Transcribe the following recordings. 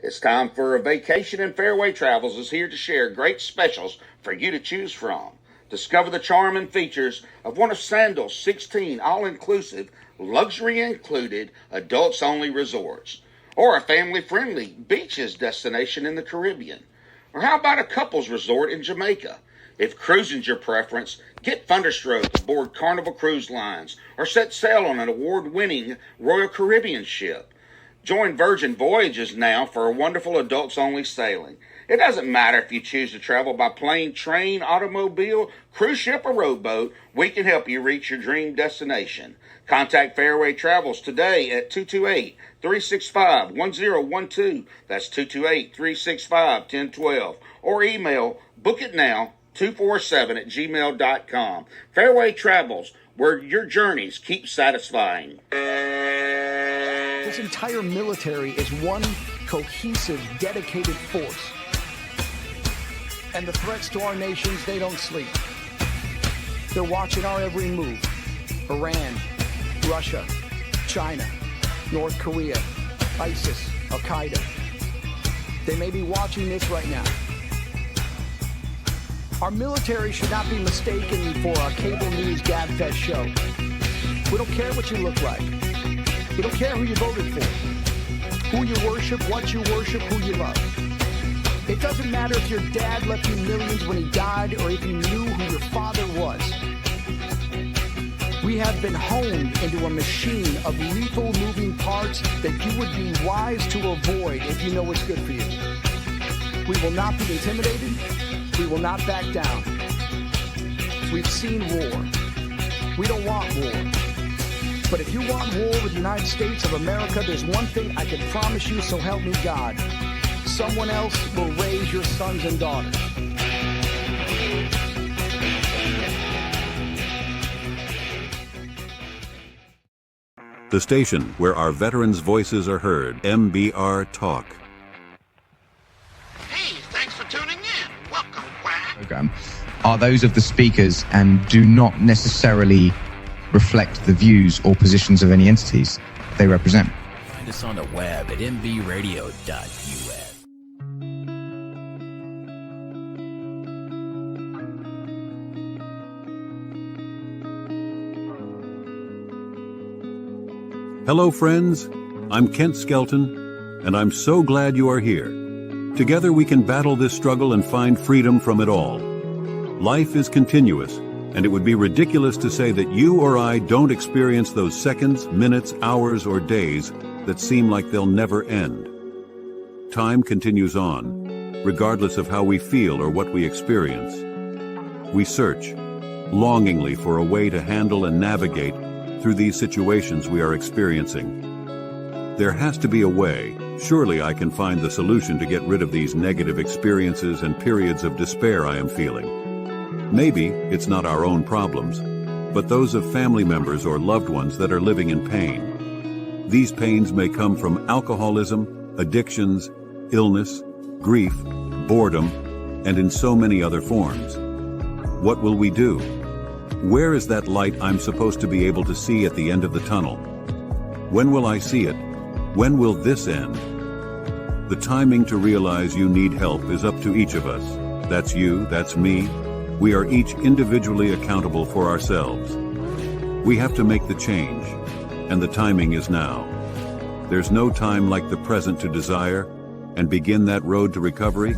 It's time for a vacation, and Fairway Travels is here to share great specials for you to choose from. Discover the charm and features of one of Sandal's 16 all-inclusive, luxury-included, adults-only resorts, or a family-friendly beaches destination in the Caribbean. Or how about a couples resort in Jamaica? If cruising's your preference, get Thunderstroke aboard Carnival Cruise Lines or set sail on an award-winning Royal Caribbean ship. Join Virgin Voyages now for a wonderful adults-only sailing. It doesn't matter if you choose to travel by plane, train, automobile, cruise ship, or rowboat, we can help you reach your dream destination. Contact Fairway Travels today at 228-365-1012. That's 228-365-1012. Or email bookitnow247@gmail.com. Fairway Travels, where your journeys keep satisfying. This entire military is one cohesive, dedicated force. And the threats to our nations, they don't sleep. They're watching our every move. Iran, Russia, China, North Korea, ISIS, Al-Qaeda. They may be watching this right now. Our military should not be mistaken for a cable news gab-fed show. We don't care what you look like. We don't care who you voted for, who you worship, what you worship, who you love. It doesn't matter if your dad left you millions when he died or if you knew who your father was. We have been honed into a machine of lethal moving parts that you would be wise to avoid if you know what's good for you. We will not be intimidated. We will not back down. We've seen war. We don't want war. But if you want war with the United States of America, there's one thing I can promise you, so help me God. Someone else will raise your sons and daughters. The station where our veterans' voices are heard, MBR Talk. Hey, thanks for tuning in. Welcome, Quack. Program are those of the speakers and do not necessarily reflect the views or positions of any entities they represent. Find us on the web at mbradio.us. Hello, friends. I'm Kent Skelton, and I'm so glad you are here. Together we can battle this struggle and find freedom from it all. Life is continuous, and it would be ridiculous to say that you or I don't experience those seconds, minutes, hours, or days that seem like they'll never end. Time continues on, regardless of how we feel or what we experience. We search, longingly for a way to handle and navigate through these situations we are experiencing. There has to be a way. Surely I can find the solution to get rid of these negative experiences and periods of despair I am feeling. Maybe it's not our own problems, but those of family members or loved ones that are living in pain. These pains may come from alcoholism, addictions, illness, grief, boredom, and in so many other forms. What will we do? Where is that light I'm supposed to be able to see at the end of the tunnel? When will I see it? When will this end? The timing to realize you need help is up to each of us. That's you, that's me. We are each individually accountable for ourselves. We have to make the change, and the timing is now. There's no time like the present to desire and begin that road to recovery.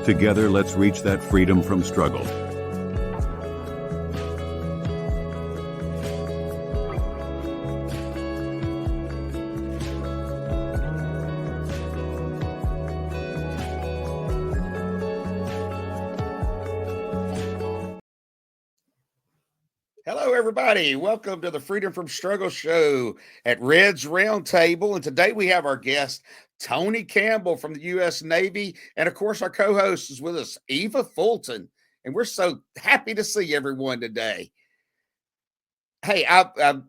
Together, let's reach that freedom from struggle. Hello, everybody. Welcome to the Freedom from Struggle show at Red's Roundtable. And today we have our guest, Tony Campbell from the U.S. Navy. And of course, our co-host is with us, Eva Fulton. And we're so happy to see everyone today. Hey,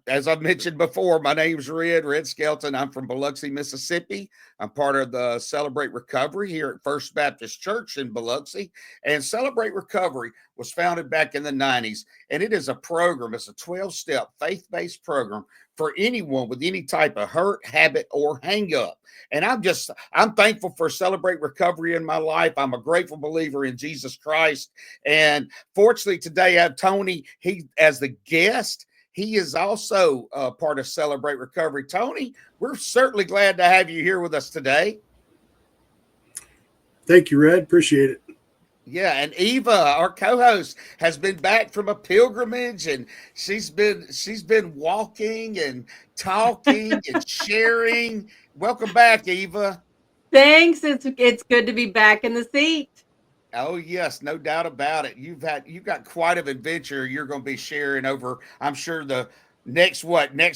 as I've mentioned before, my name's Red Skelton. I'm from Biloxi, Mississippi. I'm part of the Celebrate Recovery here at First Baptist Church in Biloxi. And Celebrate Recovery, was founded back in the 90s, and it is a program. It's a 12-step faith-based program for anyone with any type of hurt, habit, or hang-up. And I'm thankful for Celebrate Recovery in my life. I'm a grateful believer in Jesus Christ. And fortunately, today I have Tony, as the guest. He is also part of Celebrate Recovery. Tony, we're certainly glad to have you here with us today. Thank you, Red. Appreciate it. Yeah, and Eva, our co-host, has been back from a pilgrimage, and she's been walking and talking and sharing. Welcome back, Eva. Thanks. It's good to be back in the seat. Oh yes, no doubt about it. You've got quite an adventure you're going to be sharing over, I'm sure, the next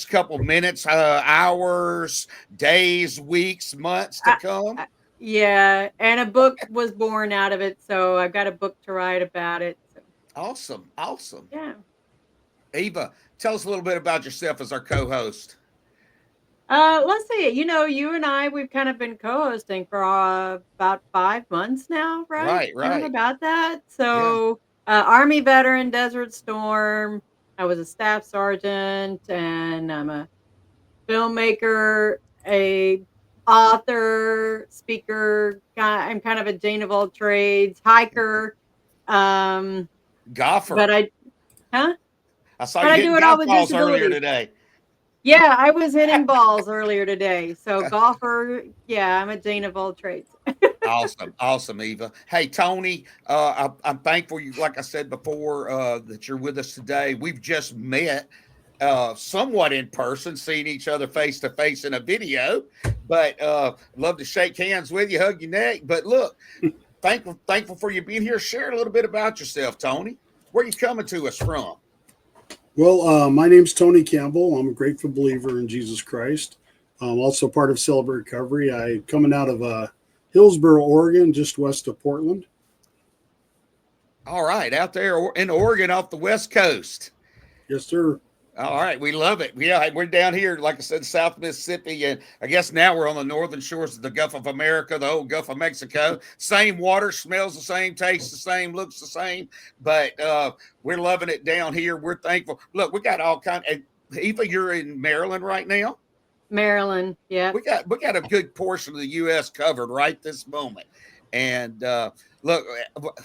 couple minutes, hours, days, weeks, months to come. Yeah, and a book was born out of it, so I've got a book to write about it. So. Awesome. Yeah. Eva, tell us a little bit about yourself as our co-host. Let's see. You and I, we've kind of been co-hosting for about 5 months now, right? Right. About that. Yeah. So, Army veteran, Desert Storm. I was a staff sergeant, and I'm a filmmaker, a author, speaker. I'm kind of a Jane of all trades, hiker. Golfer. But I saw you hitting golf balls earlier today. Yeah, I was hitting balls earlier today. So golfer, yeah, I'm a Jane of all trades. Awesome, Eva. Hey, Tony, I'm thankful you, like I said before, that you're with us today. We've just met somewhat in person, seeing each other face to face in a video, but love to shake hands with you, hug your neck. But look, thankful for you being here. Share a little bit about yourself, Tony. Where are you coming to us from? Well, my name's Tony Campbell. I'm a grateful believer in Jesus Christ. I'm also part of Celebrate Recovery. I'm coming out of Hillsboro, Oregon, just west of Portland. All right, out there in Oregon off the West Coast. Yes, sir. All right, we love it. Yeah, we're down here, like I said, South Mississippi, and I guess now we're on the northern shores of the Gulf of America, the old Gulf of Mexico. Same water, smells the same, tastes the same, looks the same, but we're loving it down here. We're thankful. Look, we got all kind of. Eva, you're in Maryland right now. Maryland, yeah. We got a good portion of the U.S. covered right this moment, and look,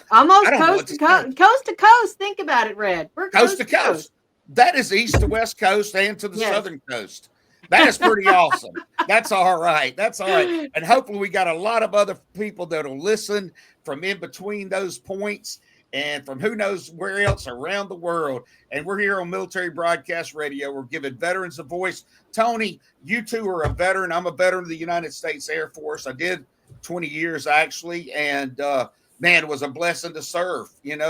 almost coast to coast. Think about it, Red. We're coast to coast. That is east to west coast and to the southern coast. That is pretty awesome. That's all right. And hopefully we got a lot of other people that'll listen from in between those points and from who knows where else around the world. And we're here on Military Broadcast Radio. We're giving veterans a voice. Tony, you two are a veteran. I'm a veteran of the United States Air Force. I did 20 years actually. And man, it was a blessing to serve, and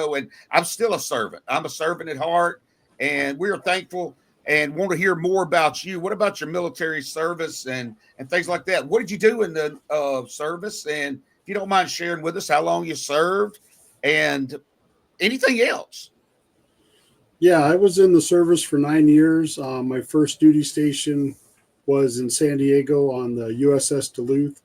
I'm still a servant. I'm a servant at heart. And we are thankful and want to hear more about you. What about your military service and things like that? What did you do in the service? And if you don't mind sharing with us how long you served and anything else. Yeah, I was in the service for 9 years. My first duty station was in San Diego on the USS Duluth,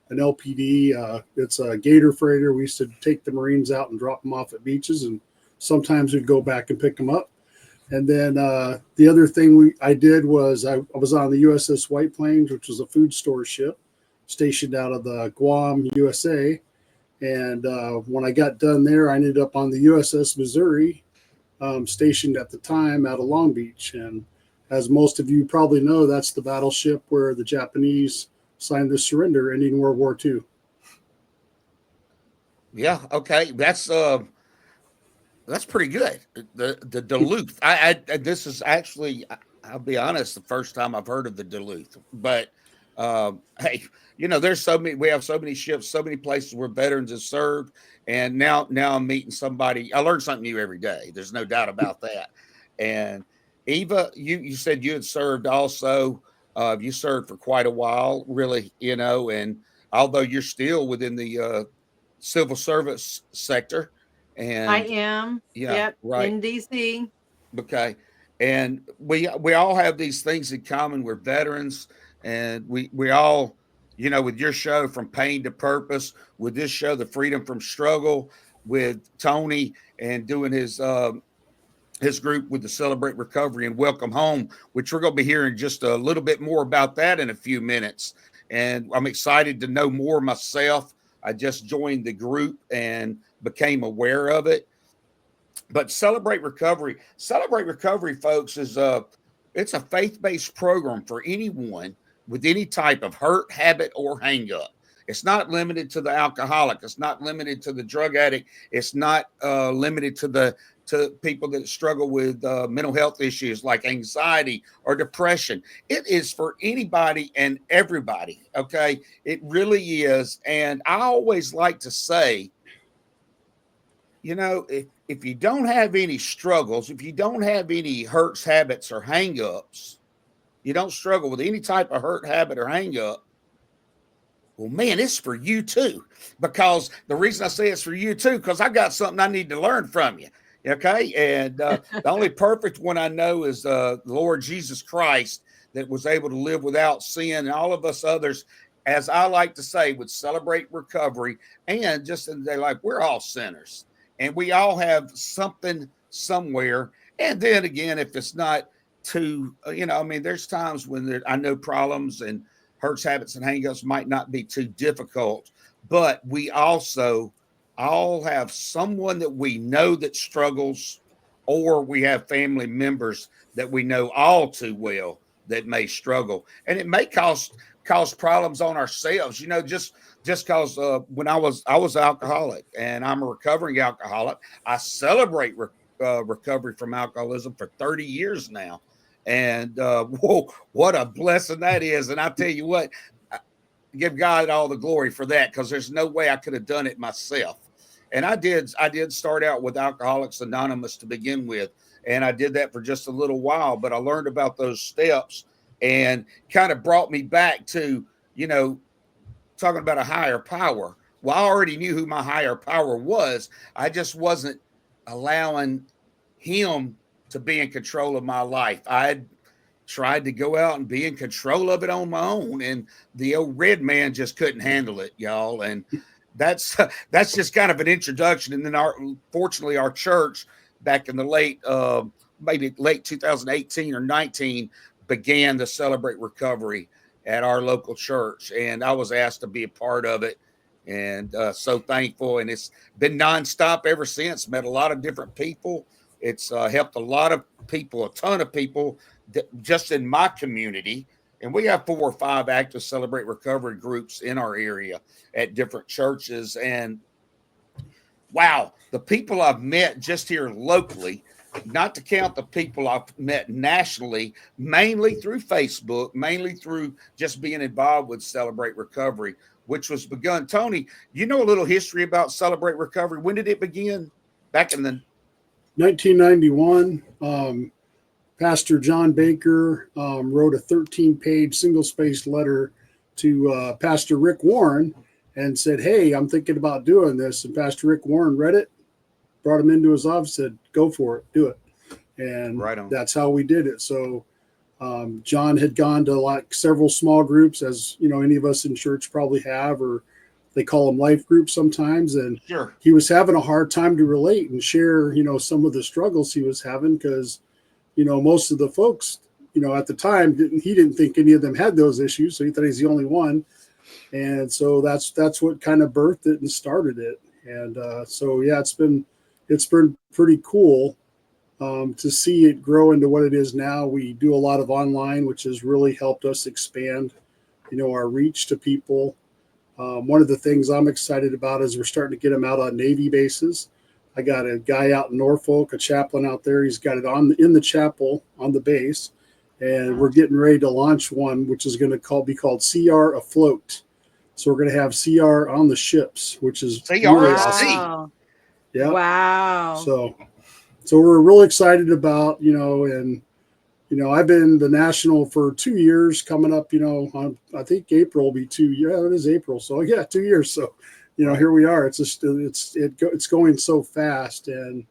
an LPD. It's a Gator freighter. We used to take the Marines out and drop them off at beaches, and sometimes we'd go back and pick them up. And then the other thing I did was I was on the USS White Plains, which was a food store ship stationed out of the Guam, USA. And when I got done there, I ended up on the USS Missouri, stationed at the time out of Long Beach. And as most of you probably know, that's the battleship where the Japanese signed the surrender, ending World War II. Yeah, okay. That's pretty good. The Duluth. This is actually, I'll be honest, the first time I've heard of the Duluth. But hey, there's we have so many ships, so many places where veterans have served, and now I'm meeting somebody. I learn something new every day. There's no doubt about that. And Eva, you said you had served also. You served for quite a while, really, and although you're still within the civil service sector. And I am. Yeah, yep, right. In DC. Okay. And we all have these things in common. We're veterans, and we all, with your show From Pain to Purpose, with this show, The Freedom from Struggle, with Tony and doing his group with the Celebrate Recovery and Welcome Home, which we're going to be hearing just a little bit more about that in a few minutes. And I'm excited to know more myself. I just joined the group and became aware of it. But Celebrate Recovery, folks, is it's a faith-based program for anyone with any type of hurt, habit, or hang-up. It's not limited to the alcoholic. It's not limited to the drug addict. It's not limited to people that struggle with mental health issues like anxiety or depression. It is for anybody and everybody. Okay, it really is. And I always like to say, you know, if you don't have any struggles, if you don't have any hurts, habits, or hang-ups, you don't struggle with any type of hurt, habit, or hang-up, well, man, it's for you too. Because the reason I say it's for you too, because I got something I need to learn from you. Okay. And the only perfect one I know is the Lord Jesus Christ, that was able to live without sin, and all of us others, as I like to say, would Celebrate Recovery. And just in their life, we're all sinners and we all have something somewhere. And then again, if it's not too, I mean, there's times when I know problems and hurts, habits, and hangups might not be too difficult, but we also all have someone that we know that struggles, or we have family members that we know all too well that may struggle, and it may cause problems on ourselves. Just because when I was alcoholic, and I'm a recovering alcoholic, I celebrate recovery from alcoholism for 30 years now, and whoa, what a blessing that is! And I tell you what, give God all the glory for that, because there's no way I could have done it myself. And I did start out with Alcoholics Anonymous to begin with, and I did that for just a little while, but I learned about those steps and kind of brought me back to, talking about a higher power. Well, I already knew who my higher power was. I just wasn't allowing him to be in control of my life. I had tried to go out and be in control of it on my own, and the old red man just couldn't handle it, y'all. And that's just kind of an introduction. And then fortunately our church back in the maybe late 2018 or 19 began to Celebrate Recovery at our local church, and I was asked to be a part of it, and so thankful. And it's been nonstop ever since. Met a lot of different people. It's helped a lot of people, a ton of people just in my community. And we have 4 or 5 active Celebrate Recovery groups in our area at different churches. And wow, the people I've met just here locally, not to count the people I've met nationally, mainly through Facebook, mainly through just being involved with Celebrate Recovery, which was begun. Tony, you know a little history about Celebrate Recovery. When did it begin? Back in the 1991. Pastor John Baker wrote a 13-page single-spaced letter to Pastor Rick Warren and said, "Hey, I'm thinking about doing this." And Pastor Rick Warren read it, brought him into his office, said, "Go for it, do it." And that's how we did it. So John had gone to several small groups, as any of us in church probably have, or they call them life groups sometimes. And sure, he was having a hard time to relate and share, some of the struggles he was having, because most of the folks, at the time, he didn't think any of them had those issues. So he thought he's the only one. And so that's what kind of birthed it and started it. And so, yeah, it's been pretty cool to see it grow into what it is now. We do a lot of online, which has really helped us expand, our reach to people. One of the things I'm excited about is we're starting to get them out on Navy bases. I got a guy out in Norfolk, a chaplain out there. He's got it in the chapel on the base, and we're getting ready to launch one, which is going to be called CR Afloat. So we're going to have CR on the ships, which is CR really awesome. Yeah. Wow. So we're real excited about, and I've been the national for 2 years, coming up, I think April will be 2 years. Yeah, it is April. So yeah, 2 years. So here we are. It's just it's going so fast, and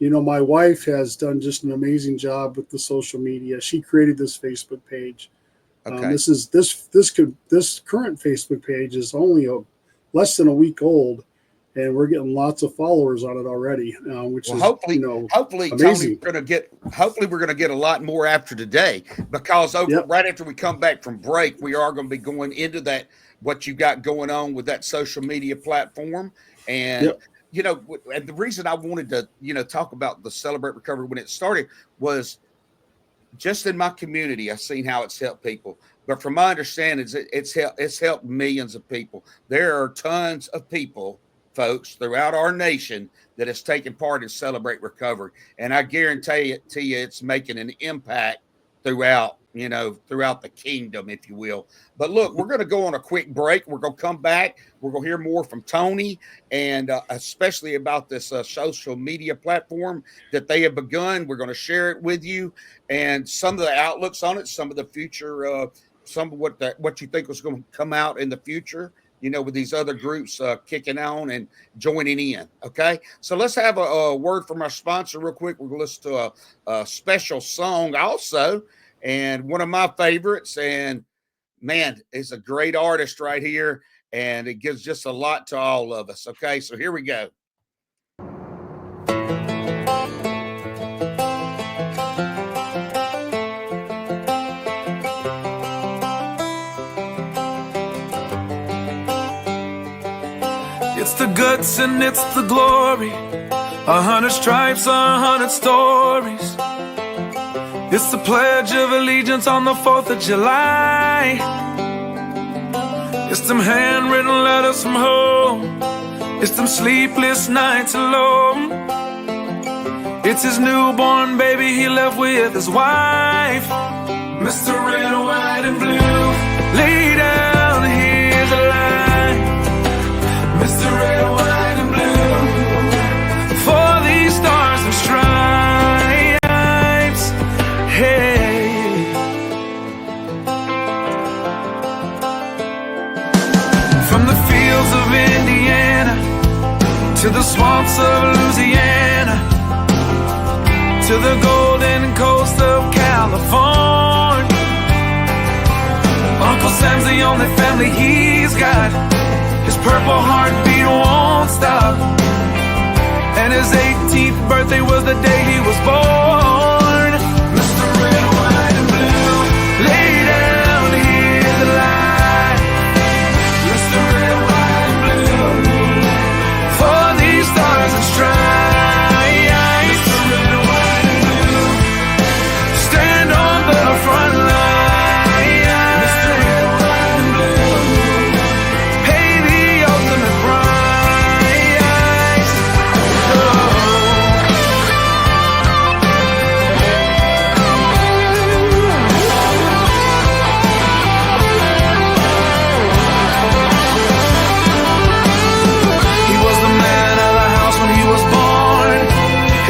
my wife has done just an amazing job with the social media. She created this Facebook page. Okay. This current Facebook page is only less than a week old, and we're getting lots of followers on it already, which is hopefully amazing. Hopefully we're gonna get a lot more after today, because right after we come back from break, we are going to be going into that, what you got going on with that social media platform. And and the reason I wanted to talk about the Celebrate Recovery when it started was just in my community. I've seen how it's helped people, but from my understanding, it's helped millions of people. There are tons of people, folks, throughout our nation that has taken part in Celebrate Recovery, and I guarantee it to you, it's making an impact throughout the kingdom, if you will. But look, we're going to go on a quick break. We're going to come back. We're going to hear more from Tony, and especially about this social media platform that they have begun. We're going to share it with you, and some of the outlooks on it, some of the future, some of what you think was going to come out in the future, with these other groups kicking on and joining in. Okay, so let's have a word from our sponsor real quick. We're going to listen to a special song also, and one of my favorites, and man, it's a great artist right here, and it gives just a lot to all of us. Okay, so here we go. It's the guts and it's the glory, 100 stripes, 100 stories. It's the Pledge of Allegiance on the 4th of July. It's them handwritten letters from home. It's them sleepless nights alone. It's his newborn baby he left with his wife. Mr. Red, White, and Blue, lay down, here's a line. Mr. Red, White, and Blue, for these stars and stripes. Hey, from the fields of Indiana to the swamps of Louisiana to the golden coast of California, Uncle Sam's the only family he's got. His purple heartbeat won't stop, and his 18th birthday was the day he was born. Mr. Red, White, and Blue, lay down, here's the line. Mr. Red, White, and Blue, for these stars and stripes. Mr. Red, White, and Blue, stand on the front line.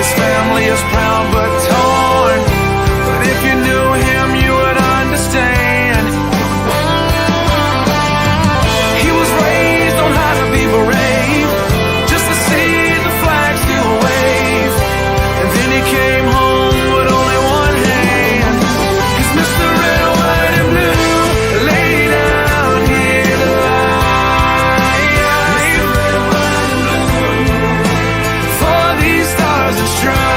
Family is proud but torn, but if you knew him you would understand. He was raised on how to be brave, just to see the flag still wave, and then he came home with only one hand. He's Mr. Red, White, and Blue, lay down here to lie. Mr. Red, White, and Blue, for these stars and stripes.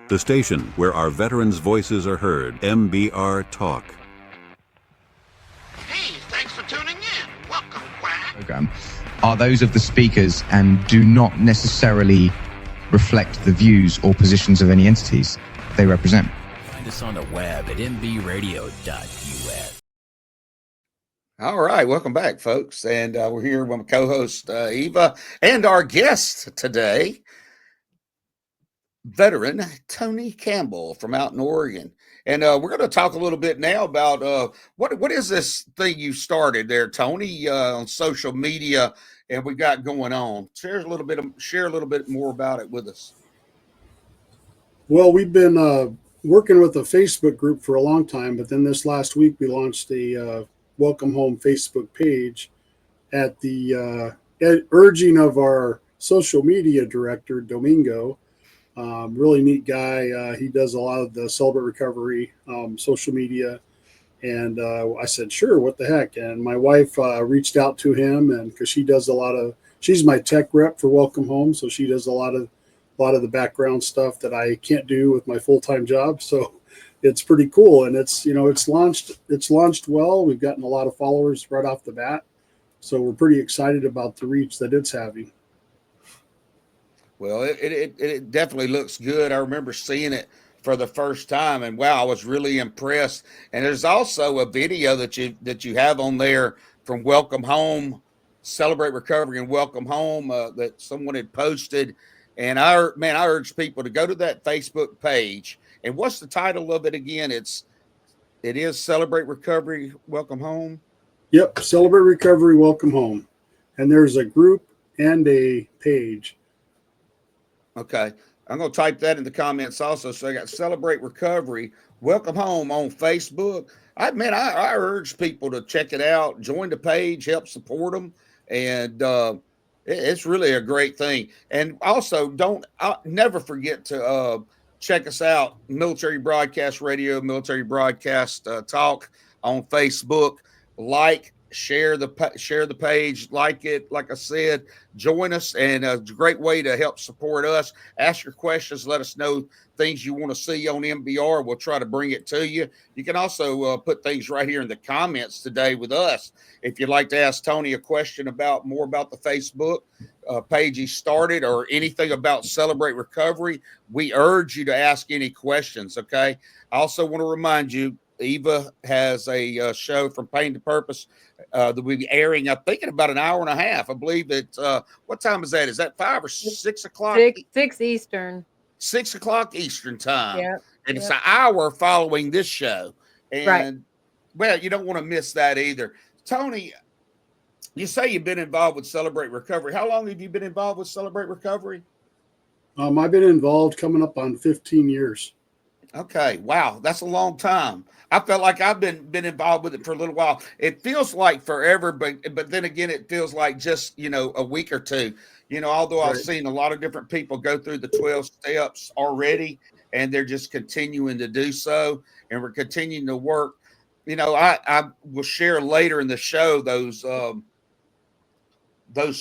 The station where our veterans' voices are heard, MBR Talk. Hey, thanks for tuning in. Welcome, Quack. Program are those of the speakers and do not necessarily reflect the views or positions of any entities. they represent. Find us on the web at mbradio.us. All right, welcome back, folks. And we're here with my co-host Eva and our guest today, veteran Tony Campbell from out in Oregon. And we're going to talk a little bit now about what is this thing you started there, Tony, on social media, and we got going on. Share a little bit more about it with us. Well, we've been working with a Facebook group for a long time, but then this last week we launched the Welcome Home Facebook page at the urging of our social media director, Domingo. Really neat guy. He does a lot of the Celebrate Recovery social media. And I said, sure, what the heck? And my wife reached out to him, and because she does she's my tech rep for Welcome Home. So she does a lot of the background stuff that I can't do with my full-time job. So it's pretty cool. And it's launched well. We've gotten a lot of followers right off the bat. So we're pretty excited about the reach that it's having. Well, it definitely looks good. I remember seeing it for the first time, and wow, I was really impressed. And there's also a video that you have on there from Welcome Home, Celebrate Recovery and Welcome Home that someone had posted. And I urge people to go to that Facebook page. And what's the title of it again? It is Celebrate Recovery, Welcome Home. Yep, Celebrate Recovery, Welcome Home. And there's a group and a page. Okay. I'm going to type that in the comments also. So I got Celebrate Recovery, Welcome Home on Facebook. I urge people to check it out, join the page, help support them. And it's really a great thing. And also never forget to check us out, Military Broadcast Radio, Military Broadcast Talk on Facebook. Share the page, like it. Like I said, join us, and it's a great way to help support us. Ask your questions, let us know things you want to see on MBR. We'll try to bring it to you. You can also put things right here in the comments today with us. If you'd like to ask Tony a question more about the Facebook page he started, or anything about Celebrate Recovery, we urge you to ask any questions. Okay. I also want to remind you, Eva has a show from Pain to Purpose that will be airing, I think, in about an hour and a half. I believe that. What time is that? Is that 5 or 6 o'clock? 6 Eastern. 6 o'clock Eastern time. Yeah. And it's an hour following this show. And, right. Well, you don't want to miss that either. Tony, you say you've been involved with Celebrate Recovery. How long have you been involved with Celebrate Recovery? I've been involved coming up on 15 years. Okay. Wow. That's a long time. I felt like I've been involved with it for a little while. It feels like forever, but then again, it feels like just, a week or two, although I've seen a lot of different people go through the 12 steps already, and they're just continuing to do so. And we're continuing to work. I will share later in the show those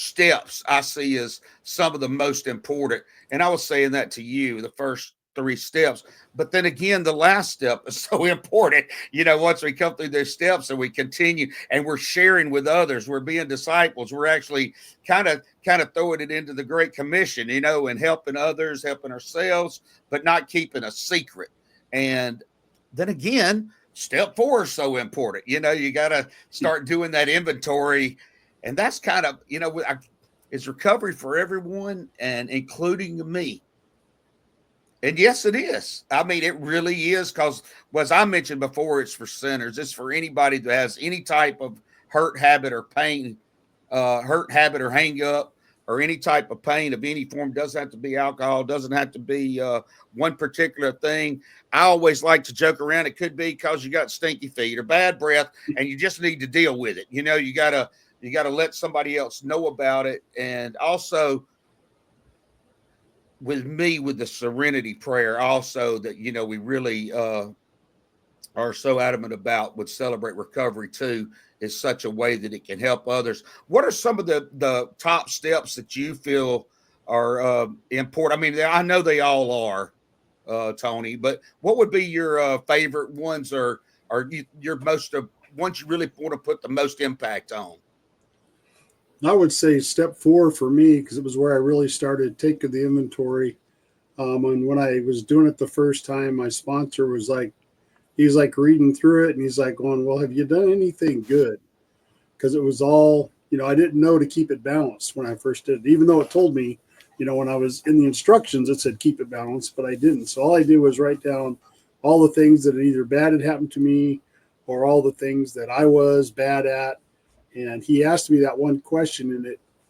steps I see as some of the most important. And I was saying that to you, the first 3 steps. But then again, the last step is so important. Once we come through those steps and we continue and we're sharing with others, we're being disciples. We're actually kind of throwing it into the Great Commission, and helping others, helping ourselves, but not keeping a secret. And then again, step 4 is so important. You got to start doing that inventory. And that's kind of, it's recovery for everyone, and including me. And yes, it is. I mean, it really is, because, as I mentioned before, it's for sinners. It's for anybody that has any type of hurt, habit, or pain, or hang up, or any type of pain of any form. Doesn't have to be alcohol. Doesn't have to be one particular thing. I always like to joke around. It could be because you got stinky feet or bad breath, and you just need to deal with it. You gotta let somebody else know about it. And also, with the serenity prayer also that, we really are so adamant about with Celebrate Recovery too, is such a way that it can help others. What are some of the top steps that you feel are important? I mean, I know they all are, Tony, but what would be your favorite ones, or your most ones you really want to put the most impact on? I would say step 4 for me, because it was where I really started taking the inventory, And when I was doing it the first time, my sponsor was like, he's like reading through it and he's like going, well, have you done anything good? Because it was all, I didn't know to keep it balanced when I first did it, even though it told me, when I was in the instructions, it said keep it balanced, but I didn't. So all I did was write down all the things that either bad had happened to me or all the things that I was bad at. And he asked me that one question,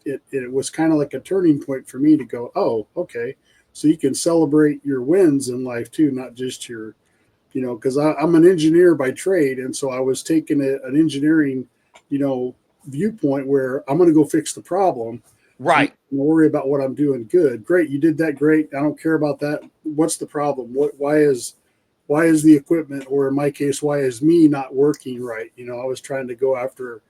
and it was kind of like a turning point for me to go, oh, okay. So you can celebrate your wins in life too, not just your, because I'm an engineer by trade. And so I was taking an engineering, viewpoint where I'm going to go fix the problem. Right. Don't worry about what I'm doing. Good. Great. You did that. Great. I don't care about that. What's the problem? Why is the equipment, or in my case, why is me not working right? I was trying to go after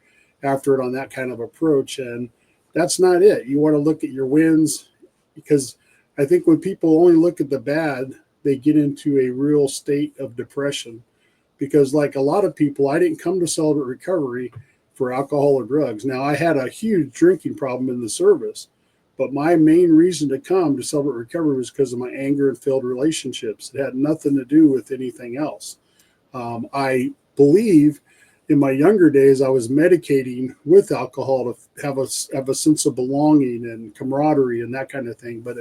it on that kind of approach. And that's not it. You want to look at your wins, because I think when people only look at the bad, they get into a real state of depression. Because like a lot of people, I didn't come to Celebrate Recovery for alcohol or drugs. Now, I had a huge drinking problem in the service, but my main reason to come to Celebrate Recovery was because of my anger and failed relationships. It had nothing to do with anything else. I believe in my younger days, I was medicating with alcohol to have a sense of belonging and camaraderie and that kind of thing. But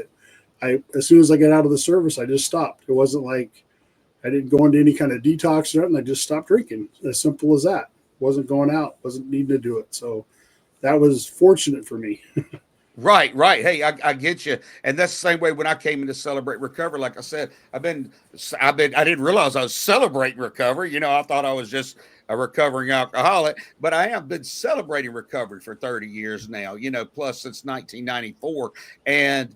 as soon as I got out of the service, I just stopped. It wasn't like I didn't go into any kind of detox or nothing. I just stopped drinking. As simple as that. Wasn't going out, wasn't needing to do it. So that was fortunate for me. Right. Hey, I get you. And that's the same way when I came in to Celebrate Recovery. Like I said, I didn't realize I was celebrating recovery. I thought I was just a recovering alcoholic, but I have been celebrating recovery for 30 years now, plus since 1994. And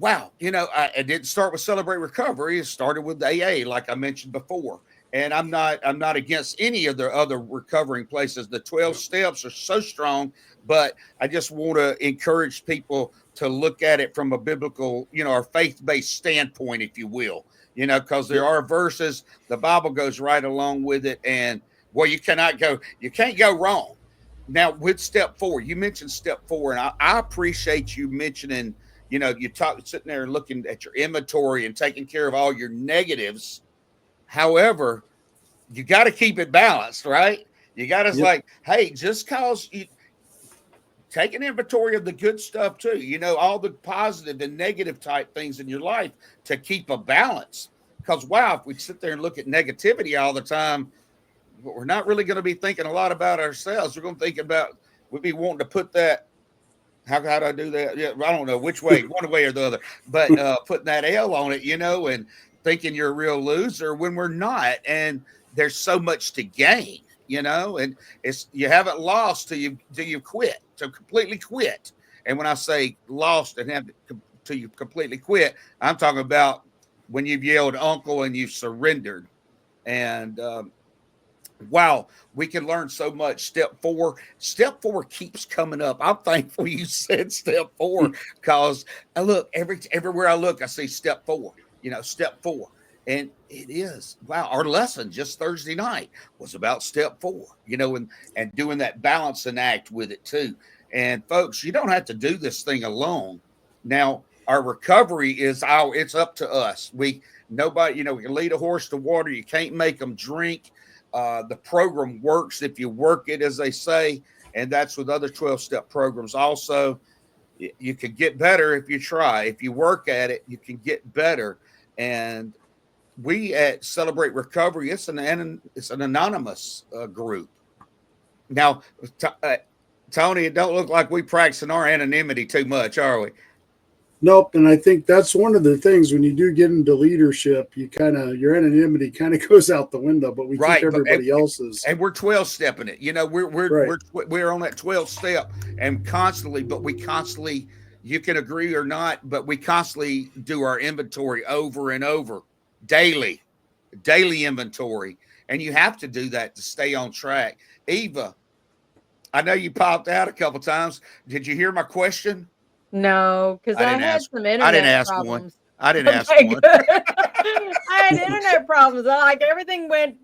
wow, I didn't start with Celebrate Recovery. It started with AA, like I mentioned before. And I'm not against any of the other recovering places. The 12 steps are so strong, but I just want to encourage people to look at it from a biblical, or faith-based standpoint, if you will, because there are verses, the Bible goes right along with it. And well, you can't go wrong. Now with step 4, you mentioned step 4, and I appreciate you mentioning, sitting there looking at your inventory and taking care of all your negatives. However, you got to keep it balanced, right? You got to like, hey, just cause you take an inventory of the good stuff too, all the positive and negative type things in your life to keep a balance. Because wow, if we sit there and look at negativity all the time, we're not really going to be thinking a lot about ourselves. We're going to think about, we'd be wanting to put that, how do I do that? Yeah, I don't know which way, one way or the other, but putting that L on it, and thinking you're a real loser when we're not. And there's so much to gain, and it's, you haven't lost till you quit, to completely quit. And when I say lost and have till you completely quit, I'm talking about when you've yelled uncle and you've surrendered. And wow, we can learn so much. Step 4 keeps coming up. I'm thankful you said step 4, because I look everywhere I look, I see step 4, step 4. And it is, wow, our lesson just Thursday night was about step 4, and doing that balancing act with it too. And folks, you don't have to do this thing alone. Now, our recovery it's up to us. Nobody, we can lead a horse to water. You can't make them drink. The program works if you work it, as they say, and that's with other 12-step programs. Also, you can get better if you try. If you work at it, you can get better. And we at Celebrate Recovery, it's an anonymous group. Now, Tony, it don't look like we practicing our anonymity too much, are we? Nope. And I think that's one of the things when you do get into leadership, your anonymity kind of goes out the window, but we keep everybody else's. And we're 12-stepping it. We're on that 12 step and constantly, you can agree or not, but we constantly do our inventory over and over, daily inventory. And you have to do that to stay on track. Eva, I know you popped out a couple times. Did you hear my question? No, because I had some internet problems. I didn't ask one. I had internet problems. Like everything went,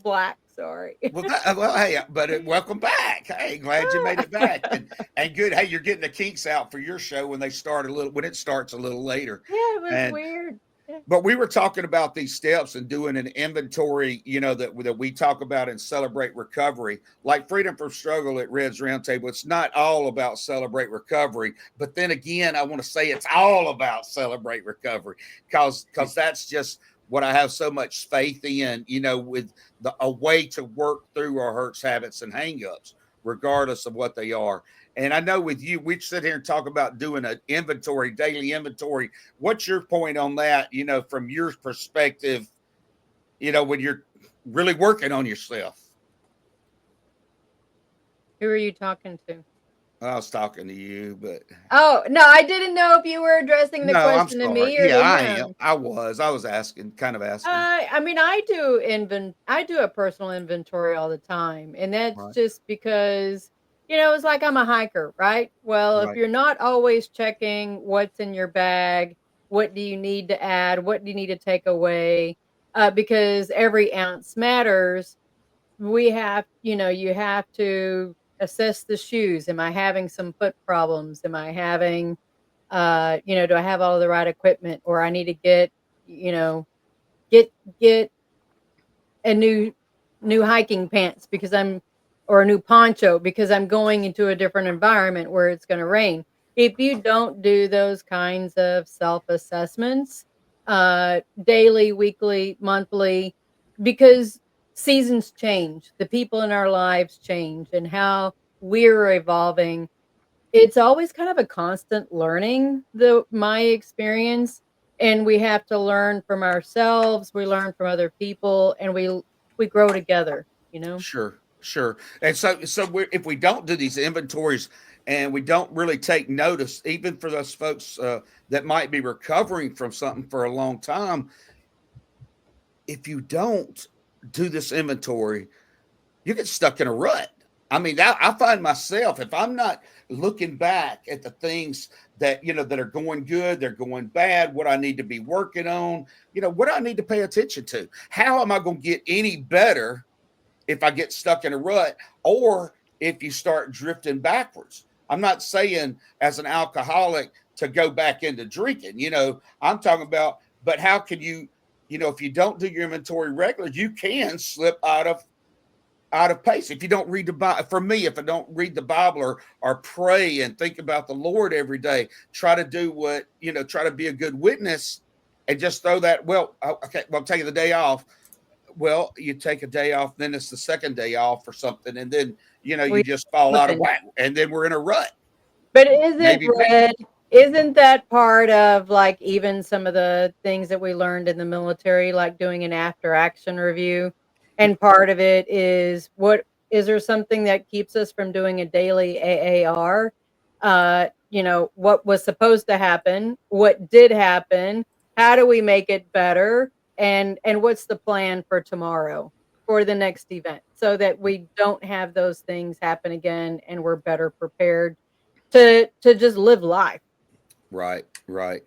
black. Sorry. Well, hey, but welcome back. Hey, glad you made it back, and good. Hey, you're getting the kinks out for your show when it starts a little later. Yeah, it was And weird. Yeah. but we were talking about these steps and doing an inventory, that we talk about and Celebrate Recovery, like Freedom from Struggle at Red's Roundtable. It's not all about Celebrate Recovery, but then again, I want to say it's all about Celebrate Recovery because that's just what I have so much faith in, with a way to work through our hurts, habits, and hangups, regardless of what they are. And I know with you, we sit here and talk about doing an inventory, daily inventory. What's your point on that, from your perspective, when you're really working on yourself? Who are you talking to? I was talking to you, but Oh, no, I didn't know if you were addressing the no, I'm question to sorry. me or Yeah, to I am. him. I was asking, kind of asking. I mean, I do a personal inventory all the time, and that's Right, just because, it's like I'm a hiker, right? Well, if right, you're not always checking what's in your bag, what do you need to add, what do you need to take away, because every ounce matters. You have to assess the shoes. Am I having some foot problems? Am I having, do I have all the right equipment, or I need to you know, get get a new hiking pants or a new poncho because I'm going into a different environment where it's going to rain. If you don't do those kinds of self-assessments, daily, weekly, monthly, because seasons change, the people in our lives change, and how we're evolving, it's always kind of a constant learning, my experience, and we have to learn from ourselves, we learn from other people, and we grow together, you know? sure, sure. And so if we don't do these inventories and we don't really take notice, even for those folks that might be recovering from something for a long time, if you don't do this inventory, you get stuck in a rut. I mean, I find myself, if I'm not looking back at the things that are going good, they're going bad, what I need to be working on, what do I need to pay attention to? How am I going to get any better if I get stuck in a rut or if you start drifting backwards? I'm not saying as an alcoholic to go back into drinking, I'm talking about, but how can you, if you don't do your inventory regularly, you can slip out of pace. If you don't read the Bible, for me, if I don't read the Bible or pray and think about the Lord every day, try to do try to be a good witness and just throw that, okay, well, I'm taking the day off. Well, you take a day off, then it's the second day off or something. And then, you We just fall out of flipping. whack and then we're in a rut. But isn't Maybe, red isn't that part of, like, even some of the things that we learned in the military, like doing an after action review? And part of it is, what is there something that keeps us from doing a daily AAR? What was supposed to happen? What did happen? How do we make it better? And what's the plan for tomorrow, for the next event, so that we don't have those things happen again and we're better prepared to just live life. right, right.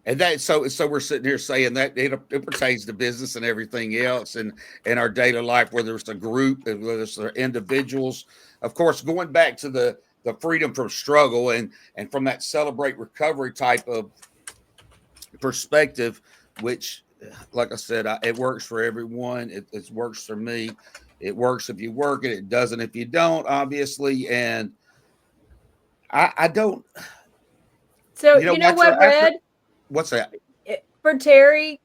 And that so we're sitting here saying that it pertains to business and everything else and our daily life, whether it's a group, whether it's individuals. Of course, going back to the freedom from struggle and from that Celebrate Recovery type of perspective, which, like I said, it works for everyone. It works for me. It works if you work it. It doesn't if you don't, obviously. And I don't. So, After Red? what's that? For Terry,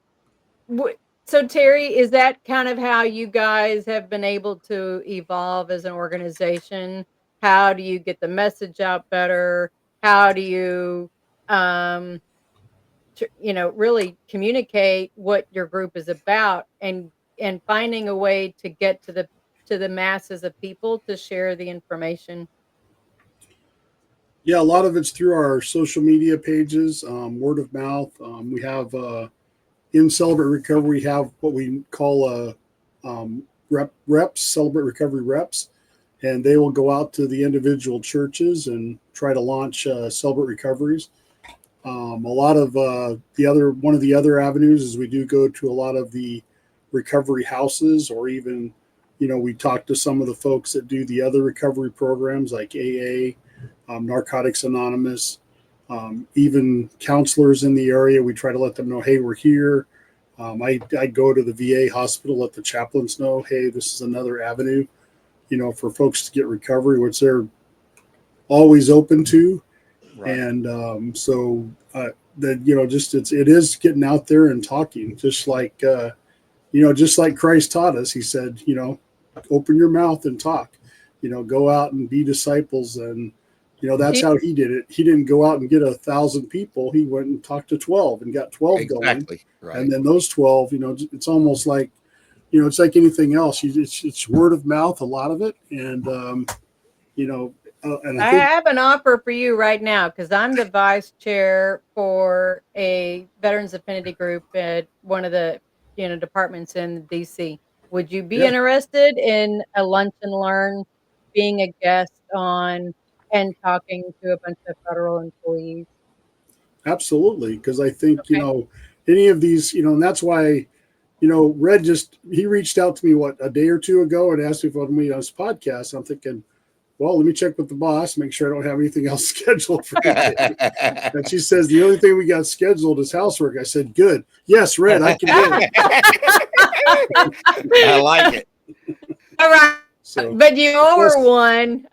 so Terry, is that kind of how you guys have been able to evolve as an organization? How do you get the message out better? How do you, um, really communicate what your group is about, and finding a way to get to the masses of people to share the information? Yeah, a lot of it's through our social media pages, word of mouth. We have in Celebrate Recovery, we have what we call reps, Celebrate Recovery reps, and they will go out to the individual churches and try to launch Celebrate Recoveries. A lot of one of the other avenues is we do go to a lot of the recovery houses or even We talked to some of the folks that do the other recovery programs like AA, Narcotics Anonymous, even counselors in the area. We try to let them know, hey, we're here. I go to the VA hospital, let the chaplains know, hey, this is another avenue, for folks to get recovery, which they're always open to. Right. And so that, just it is getting out there and talking, just like, just like Christ taught us. He said, open your mouth and talk, go out and be disciples. And, that's how he did it. He didn't go out and get 1,000 people. He went and talked to 12 and got 12 exactly. going. Right. And then those 12, it's almost like, it's like anything else. It's word of mouth, a lot of it. And, and I have an offer for you right now, because I'm the vice chair for a Veterans Affinity group at one of the departments in DC. Would you be interested in a lunch and learn, being a guest on and talking to a bunch of federal employees? Absolutely, because I think any of these, and that's why Red he reached out to me a day or two ago and asked me if I would meet on his podcast. I'm thinking, well, let me check with the boss, make sure I don't have anything else scheduled for today. And she says, the only thing we got scheduled is housework. I said, good. Yes, Red, I can do it. I like it. All right. So, but you owe her one.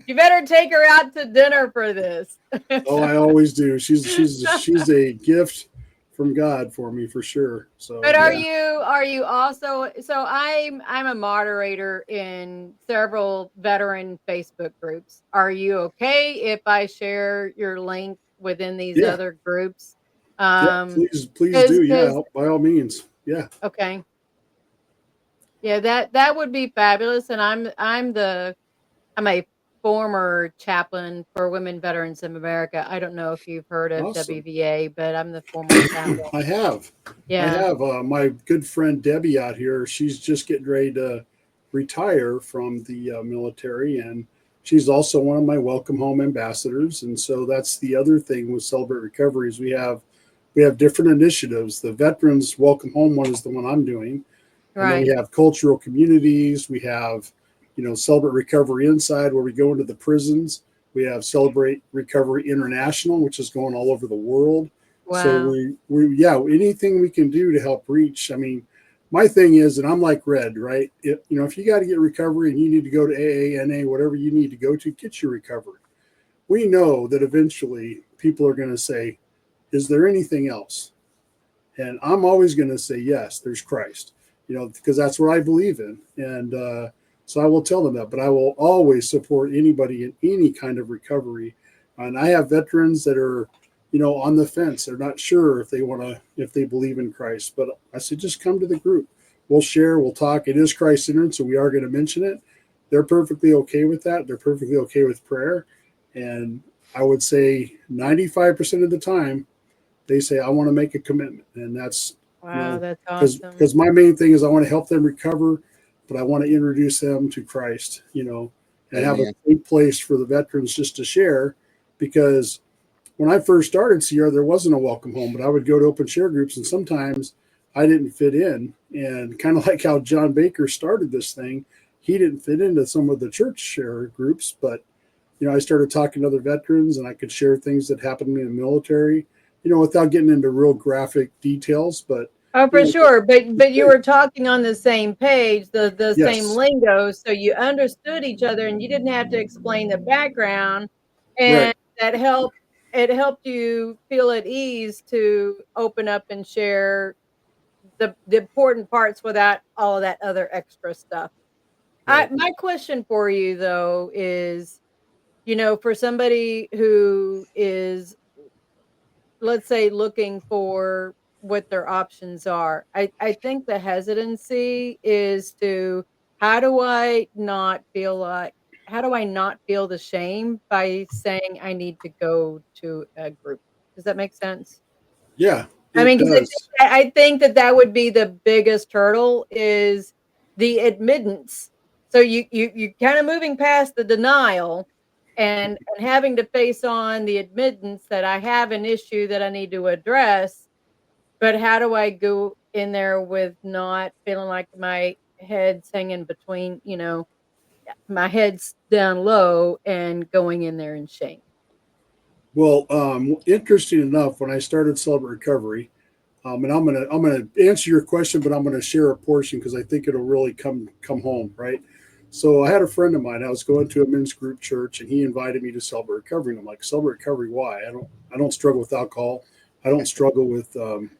You better take her out to dinner for this. Oh, I always do. She's a gift from God for me, for sure. So, but are you also? So I'm a moderator in several veteran Facebook groups. Are you okay if I share your link within these other groups? Please do. Yeah, by all means. Yeah. Okay. Yeah, that would be fabulous. And I'm a former chaplain for Women Veterans of America. I don't know if you've heard of WVA, but I'm the former chaplain. I have. Yeah. I have. My good friend Debbie out here, she's just getting ready to retire from the military, and she's also one of my Welcome Home ambassadors. And so that's the other thing with Celebrate Recovery is we have different initiatives. The Veterans Welcome Home one is the one I'm doing. Right. And then we have cultural communities. We have Celebrate Recovery Inside, where we go into the prisons. We have Celebrate Recovery International, which is going all over the world. Wow. So we anything we can do to help reach. I mean, my thing is, and I'm like Red, right? If you got to get recovery and you need to go to AA, NA, whatever you need to go to, get your recovery. We know that eventually people are going to say, is there anything else? And I'm always going to say, yes, there's Christ, because that's what I believe in. And, so I will tell them that, but I will always support anybody in any kind of recovery. And I have veterans that are, on the fence. They're not sure if they believe in Christ, but I said, just come to the group. We'll share, we'll talk. It is Christ-centered, so we are going to mention it. They're perfectly okay with that. They're perfectly okay with prayer. And I would say 95% of the time, they say, I want to make a commitment. And that's, that's awesome. Because my main thing is I want to help them recover, but I want to introduce them to Christ, and have a safe place for the veterans just to share. Because when I first started Sierra, there wasn't a welcome home, but I would go to open share groups, and sometimes I didn't fit in. And kind of like how John Baker started this thing, he didn't fit into some of the church share groups, but I started talking to other veterans, and I could share things that happened to me in the military, without getting into real graphic details, but oh, for sure. But you were talking on the same page, the same lingo, so you understood each other and you didn't have to explain the background. And it helped you feel at ease to open up and share the important parts without all of that other extra stuff. Right. My question for you though is, for somebody who is, let's say, looking for what their options are. I think the hesitancy is to how do I not feel the shame by saying I need to go to a group? Does that make sense? Yeah. I mean, because I think that would be the biggest hurdle is the admittance. So you kind of moving past the denial and having to face on the admittance that I have an issue that I need to address, but how do I go in there with not feeling like my head's hanging between, my head's down low and going in there in shame. Well, interesting enough, when I started Celebrate Recovery, and I'm gonna answer your question, but I'm gonna share a portion because I think it'll really come home, right? So I had a friend of mine. I was going to a men's group church, and he invited me to Celebrate Recovery. And I'm like, Celebrate Recovery? Why? I don't struggle with alcohol. I don't struggle with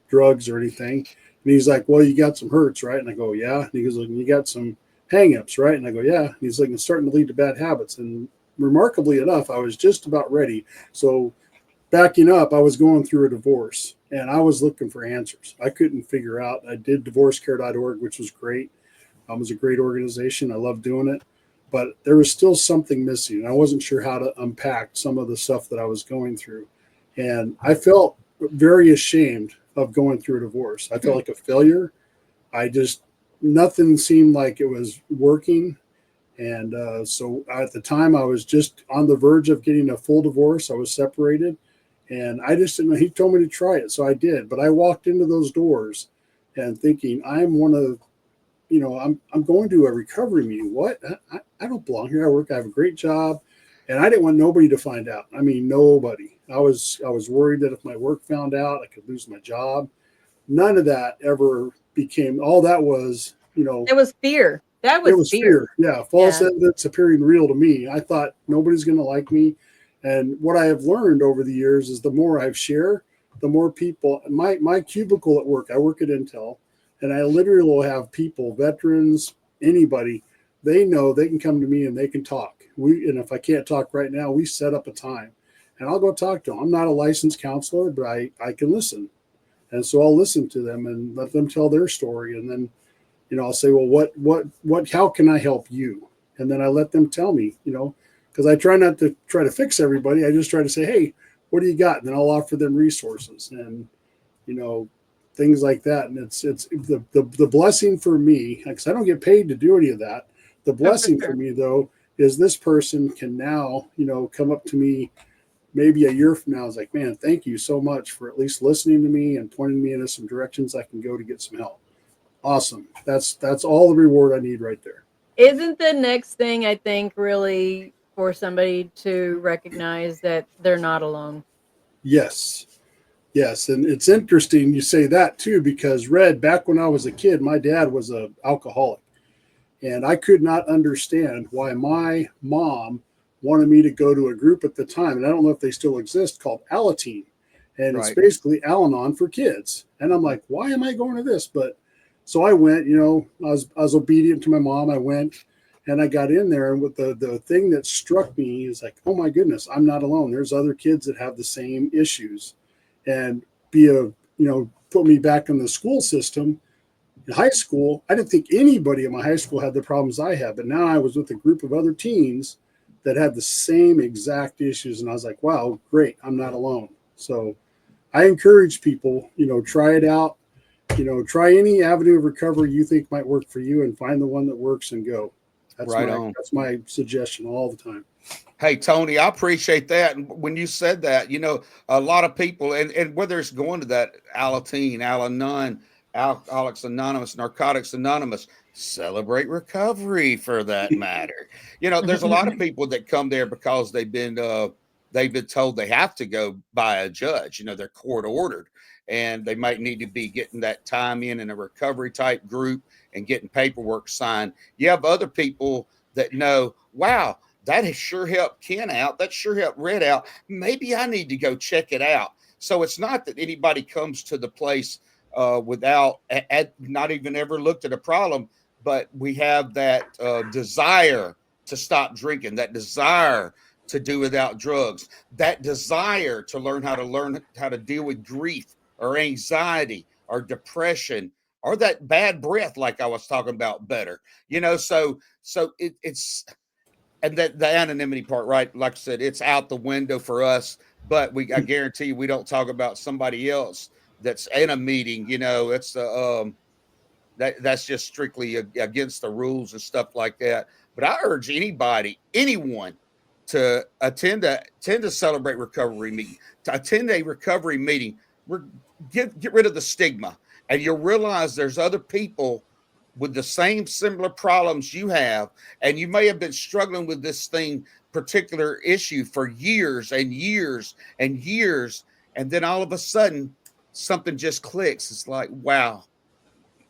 drugs or anything. And he's like, well, you got some hurts, right? And I go, yeah. And he goes, you got some hangups, right? And I go, yeah. And he's like, it's starting to lead to bad habits. And remarkably enough, I was just about ready. So backing up, I was going through a divorce and I was looking for answers. I couldn't figure out. I did divorcecare.org, which was great. It was a great organization. I loved doing it, but there was still something missing. I wasn't sure how to unpack some of the stuff that I was going through. And I felt very ashamed of going through a divorce. I felt like a failure. Nothing seemed like it was working. And so at the time, I was just on the verge of getting a full divorce. I was separated. And I just didn't know. He told me to try it. So I did. But I walked into those doors and thinking, I'm one of, I'm going to a recovery meeting. What? I don't belong here. I have a great job. And I didn't want nobody to find out. I mean, nobody. I was worried that if my work found out, I could lose my job. None of that ever became, all that was, It was fear. That was, it was fear. Yeah. False evidence appearing real to me. I thought nobody's going to like me. And what I have learned over the years is the more I've shared, the more people, my cubicle at work, I work at Intel, and I literally will have people, veterans, anybody, they know they can come to me and they can talk. And if I can't talk right now, we set up a time and I'll go talk to them. I'm not a licensed counselor, but I can listen. And so I'll listen to them and let them tell their story. And then, I'll say, well, how can I help you? And then I let them tell me, because I try not to try to fix everybody. I just try to say, hey, what do you got? And then I'll offer them resources and, things like that. And it's the blessing for me, because I don't get paid to do any of that. The blessing for me, though, is this person can now, come up to me maybe a year from now. Is like, man, thank you so much for at least listening to me and pointing me into some directions I can go to get some help. Awesome. That's all the reward I need right there. Isn't the next thing, I think, really for somebody to recognize that they're not alone? Yes. And it's interesting you say that too, because Red, back when I was a kid, my dad was an alcoholic. And I could not understand why my mom wanted me to go to a group at the time, and I don't know if they still exist, called Alateen. And It's basically Al-Anon for kids. And I'm like, why am I going to this? But so I went, I was obedient to my mom. I went and I got in there. And with the thing that struck me is like, oh my goodness, I'm not alone. There's other kids that have the same issues. And put me back in the school system. In high school, I didn't think anybody in my high school had the problems I had, but now I was with a group of other teens that had the same exact issues. And I was like, wow, great. I'm not alone. So I encourage people, try it out, try any avenue of recovery you think might work for you and find the one that works and go. That's my suggestion all the time. Hey, Tony, I appreciate that. And when you said that, a lot of people, and whether it's going to that Alateen, Al-Anon, Alcoholics Anonymous, Narcotics Anonymous, Celebrate Recovery for that matter. There's a lot of people that come there because they've been told they have to go by a judge. They're court ordered, and they might need to be getting that time in a recovery type group and getting paperwork signed. You have other people that know, wow, that has sure helped Ken out. That sure helped Red out. Maybe I need to go check it out. So it's not that anybody comes to the place without not even ever looked at a problem, but we have that desire to stop drinking, that desire to do without drugs, that desire to learn how to deal with grief or anxiety or depression or that bad breath, like I was talking about better, so it's, and that the anonymity part, right? Like I said, it's out the window for us, but I guarantee you, we don't talk about somebody else that's in a meeting. It's that's just strictly against the rules and stuff like that. But I urge anyone to attend a Celebrate Recovery meeting, to attend a recovery meeting. Get rid of the stigma, and you'll realize there's other people with the same similar problems you have, and you may have been struggling with this particular issue for years and years and years, and then all of a sudden something just clicks. It's like, wow,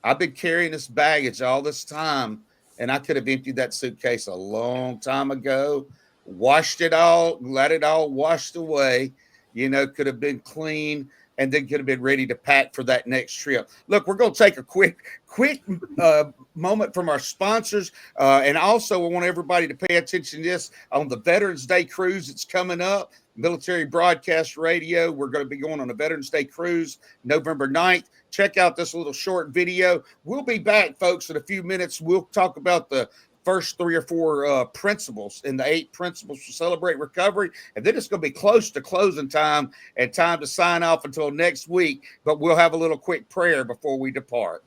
I've been carrying this baggage all this time, and I could have emptied that suitcase a long time ago, washed it all, let it all washed away, could have been clean, and then could have been ready to pack for that next trip. Look, we're going to take a quick moment from our sponsors. And also, I want everybody to pay attention to this on the Veterans Day cruise that's coming up. Military Broadcast Radio. We're going to be going on a Veterans Day cruise November 9th. Check out this little short video. We'll be back, folks, in a few minutes. We'll talk about the first 3 or 4 principles in the 8 principles to celebrate recovery. And then it's going to be close to closing time and time to sign off until next week. But we'll have a little quick prayer before we depart.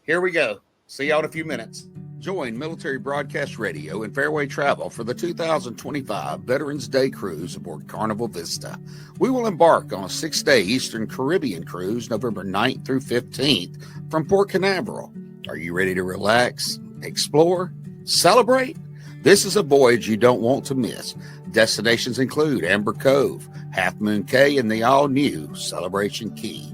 Here we go. See y'all in a few minutes. Join Military Broadcast Radio and Fairway Travel for the 2025 Veterans Day Cruise aboard Carnival Vista. We will embark on a 6-day Eastern Caribbean cruise November 9th through 15th from Port Canaveral. Are you ready to relax, explore, celebrate? This is a voyage you don't want to miss. Destinations include Amber Cove, Half Moon Cay, and the all-new Celebration Key.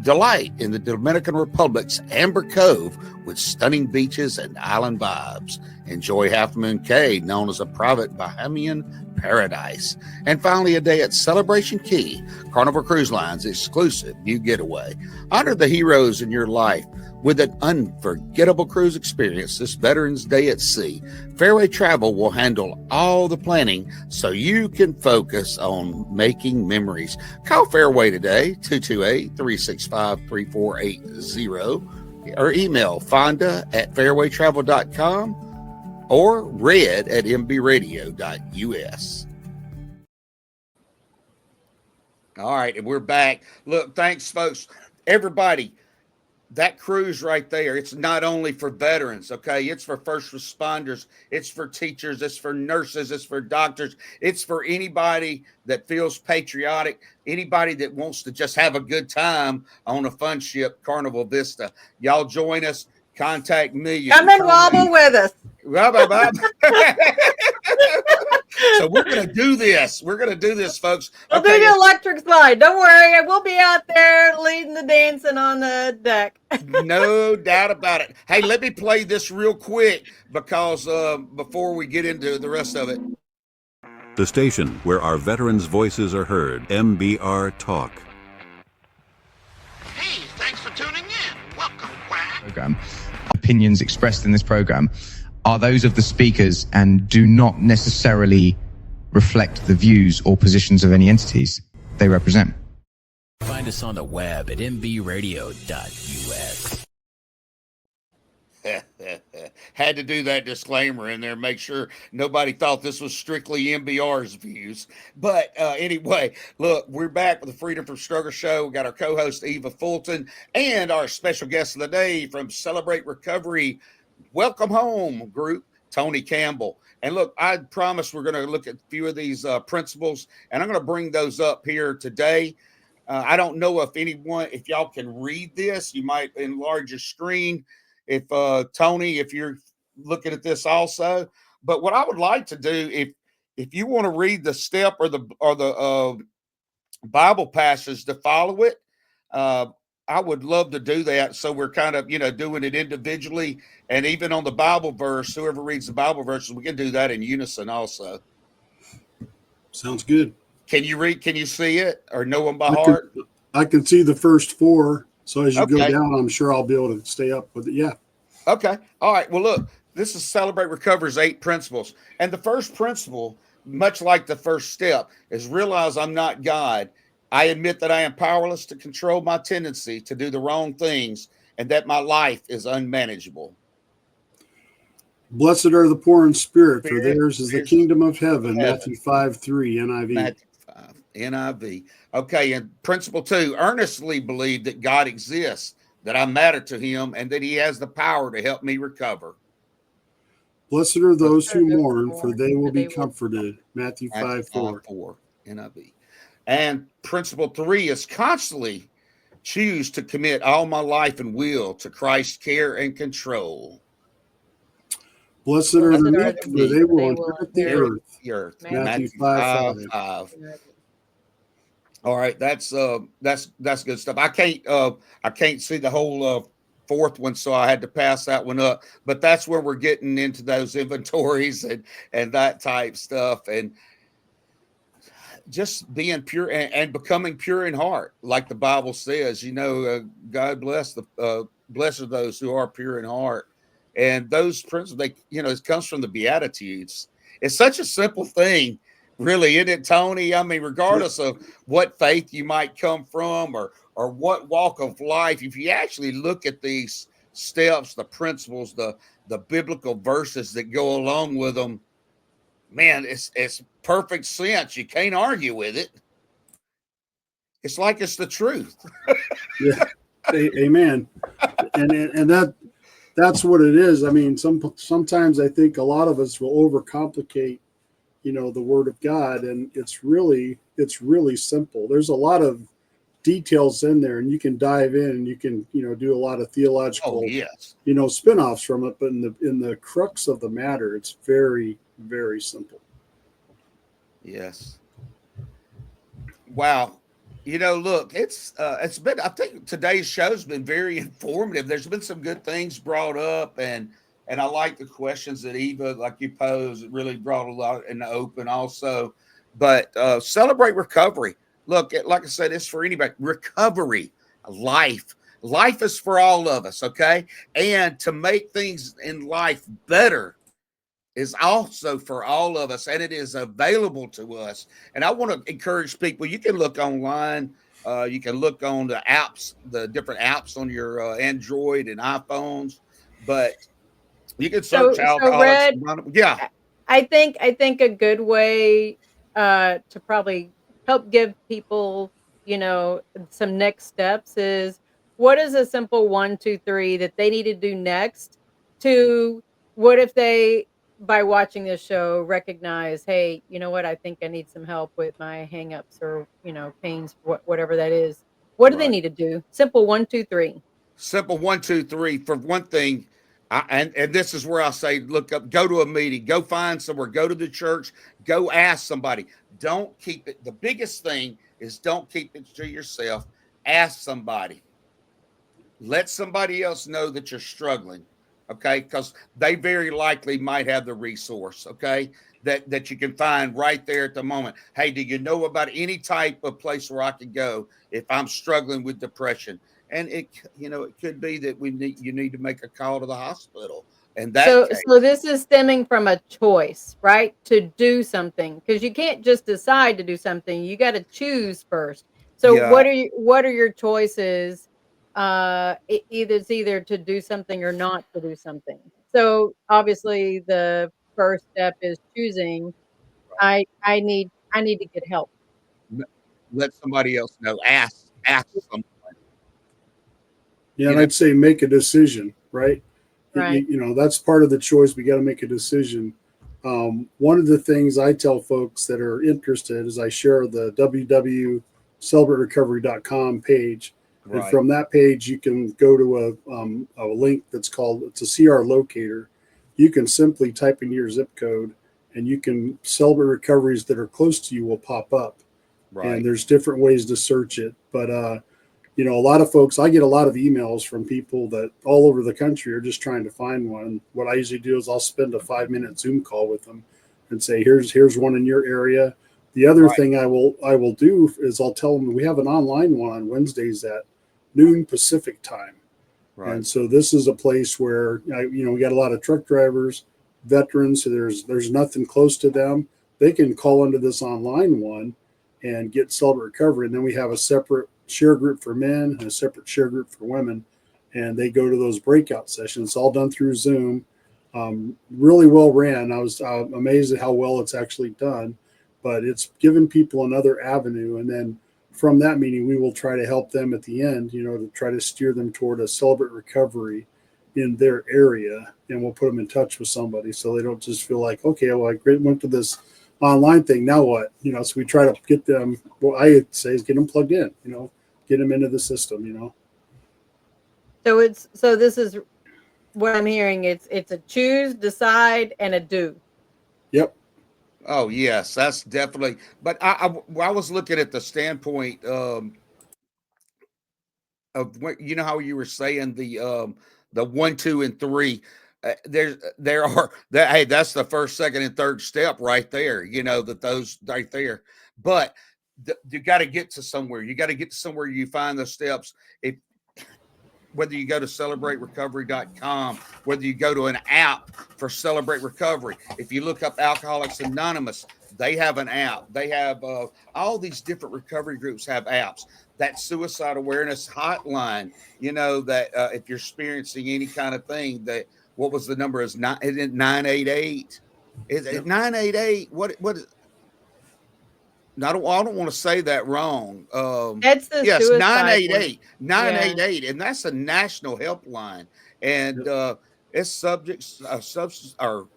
Delight in the Dominican Republic's Amber Cove with stunning beaches and island vibes. Enjoy Half Moon Cay, known as a private Bahamian paradise. And finally, a day at Celebration Key, Carnival Cruise Line's exclusive new getaway. Honor the heroes in your life with an unforgettable cruise experience this Veterans Day at Sea. Fairway Travel will handle all the planning so you can focus on making memories. Call Fairway today, 228-365-3480, or email fonda@fairwaytravel.com or red@mbradio.us. All right, and we're back. Look, thanks, folks. Everybody, that cruise right there, it's not only for veterans, okay? It's for first responders. It's for teachers. It's for nurses. It's for doctors. It's for anybody that feels patriotic, anybody that wants to just have a good time on a fun ship, Carnival Vista. Y'all join us. Contact me. Come and wobble with us. So we're going to do this. We're going to do this, folks. We'll do the electric slide. Don't worry. We'll be out there leading the dancing on the deck. No doubt about it. Hey, let me play this real quick because before we get into the rest of it. The station where our veterans' voices are heard, MBR Talk. Hey, thanks for tuning in. Welcome, Quack. Program. Opinions expressed in this program are those of the speakers and do not necessarily reflect the views or positions of any entities they represent. Find us on the web at mbradio.us. Had to do that disclaimer in there, make sure nobody thought this was strictly MBR's views. But anyway, look, we're back with the Freedom from Struggle show. We got our co-host Eva Fulton and our special guest of the day from Celebrate Recovery Welcome Home group, Tony Campbell. And look, I promise we're going to look at a few of these principles, and I'm going to bring those up here today. I don't know if y'all can read this. You might enlarge your screen. If Tony, if you're looking at this also, but what I would like to do, if you want to read the step or the Bible passage to follow it, I would love to do that. So we're kind of doing it individually, and even on the Bible verse, whoever reads the Bible verses, we can do that in unison also. Sounds good. Can you read? Can you see it or know them by heart? I can see the first 4. So as you go Okay. down, I'm sure I'll be able to stay up with it. Yeah. Okay. All right. Well, look, this is Celebrate Recovery's 8 principles. And the first principle, much like the first step, is realize I'm not God. I admit that I am powerless to control my tendency to do the wrong things and that my life is unmanageable. Blessed are the poor in spirit, for theirs is the kingdom of heaven. Matthew 5:3 NIV. Matthew 5, NIV. Okay, and principle 2, earnestly believe that God exists, that I matter to him, and that he has the power to help me recover. Blessed are those who mourn, for they will be comforted. Matthew 5:4 NIV. And principle 3 is constantly choose to commit all my life and will to Christ's care and control. Blessed are the Blessed are meek, the for meek, they for will they will inherit the inherit earth. The earth. Matthew Matthew 5:5. 5. All right, that's good stuff. I can't see the whole fourth one, so I had to pass that one up. But that's where we're getting into those inventories and that type stuff, and just being pure and becoming pure in heart, like the Bible says. God bless blessed are those who are pure in heart, and those principles. It comes from the Beatitudes. It's such a simple thing, really, isn't it, Tony? I mean, regardless of what faith you might come from or what walk of life, if you actually look at these steps, the principles, the biblical verses that go along with them, man, it's perfect sense. You can't argue with it. It's like it's the truth. Yeah, amen. And that's what it is. I mean, sometimes I think a lot of us will overcomplicate, the Word of God, and it's really simple. There's a lot of details in there, and you can dive in, and you can do a lot of theological, yes, spin-offs from it. But in the crux of the matter, it's very, very simple. Yes. Wow. Look, it's been, I think today's show's been very informative. There's been some good things brought up, and I like the questions that Eva, like you posed, it really brought a lot in the open also. But celebrate recovery. Look, like I said, it's for anybody. Recovery, life is for all of us. Okay. And to make things in life better is also for all of us, and it is available to us. And I want to encourage people, you can look online, you can look on the apps, the different apps on your Android and iPhones, but you can search So Alcoholics Red, Anonymous. Yeah. I think a good way to probably help give people, some next steps is, what is a simple 1, 2, 3 that they need to do next to, what if they, by watching this show, recognize, hey, you know what, I think I need some help with my hangups or, pains, whatever that is. What do they Right. need to do? Simple 1, 2, 3. Simple 1, 2, 3. For one thing, and this is where I say, look up, go to a meeting, go find somewhere, go to the church, go ask somebody. Don't keep it. The biggest thing is don't keep it to yourself. Ask somebody. Let somebody else know that you're struggling. Okay. Because they very likely might have the resource. Okay. That you can find right there at the moment. Hey, do you know about any type of place where I can go if I'm struggling with depression? And it could be that you need to make a call to the hospital. And that case, So this is stemming from a choice, right? To do something, because you can't just decide to do something. You got to choose first. So yeah, what are your choices? It's either to do something or not to do something. So obviously the first step is choosing. I need to get help. let somebody else know. Ask someone. Yeah, and I'd say make a decision, right? Right. That's part of the choice. We got to make a decision. One of the things I tell folks that are interested is I share the www.celebraterecovery.com page. And Right. from that page, you can go to a link it's a CR locator. You can simply type in your zip code, and you can Celebrate Recoveries that are close to you will pop up. Right. And there's different ways to search it. But a lot of folks, I get a lot of emails from people that all over the country are just trying to find one. What I usually do is I'll spend a 5-minute Zoom call with them and say, here's one in your area. The other thing I will do is I'll tell them we have an online one on Wednesdays at noon Pacific time. Right. And so this is a place where, we got a lot of truck drivers, veterans, so there's nothing close to them. They can call into this online one and get Celebrate Recovery. And then we have a separate share group for men and a separate share group for women. And they go to those breakout sessions. It's all done through Zoom. Really well ran. I was amazed at how well it's actually done, but it's given people another avenue. And then from that meeting, we will try to help them at the end, to try to steer them toward a Celebrate Recovery in their area. And we'll put them in touch with somebody so they don't just feel like, okay, well, I went to this online thing. Now what? So we try to get them, what I say is get them plugged in, get them into the system, you know. So this is what I'm hearing. It's a choose, decide, and a do. Yep. Oh yes, that's definitely. But I was looking at the standpoint of what, you know how you were saying the 1, 2, and 3. There are that, hey, that's the first, second, and third step right there. You know that those right there, but you got to get to somewhere. You got to get to somewhere you find the steps. If whether you go to celebraterecovery.com, whether you go to an app for Celebrate Recovery, if you look up Alcoholics Anonymous, they have an app. They have all these different recovery groups have apps. That suicide awareness hotline, you know, that if you're experiencing any kind of thing, that what was the number? Is 988? Is it 988? What is? I don't want to say that wrong. That's the Yes, suicide one. 988, and that's a national helpline. And it's subjects, substance, or